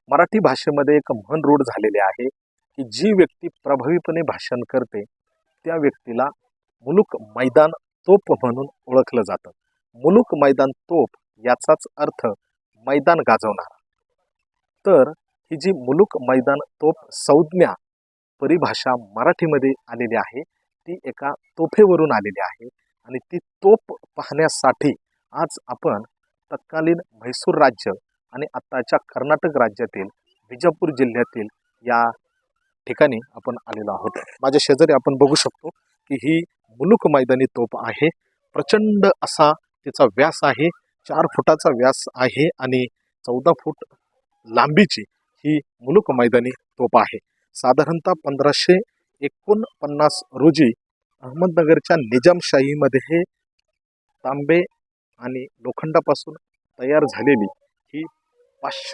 मराठी भाषेमध्ये एक म्हण रूढ झालेली आहे की जी व्यक्ती प्रभावीपणे भाषण करते त्या व्यक्तीला मुलूक मैदान तोप म्हणून ओळखलं जातं. मुलूक मैदान तोप याचाच अर्थ मैदान गाजवणारा. तर ही जी मुलूक मैदान तोप संज्ञा परिभाषा मराठीमध्ये आलेली आहे ती एका तोफेवरून आलेली आहे आणि ती तोप पाहण्यासाठी आज आपण तत्कालीन म्हैसूर राज्य आणि आत्ताच्या कर्नाटक राज्यातील विजापूर जिल्ह्यातील या ठिकाणी आपण आलेलो आहोत. माझ्या शेजारी आपण बघू शकतो की ही मुलूक मैदानी तोप आहे. प्रचंड असा तिचा व्यास आहे. 4 फुटाचा व्यास आहे आणि 14 फूट लांबीची ही मुलूक मैदानी तोप आहे. साधारणतः 1549 रोजी अहमदनगरच्या निजामशाहीमध्ये हे तांबे आणि लोखंडापासून तयार झालेली ही 500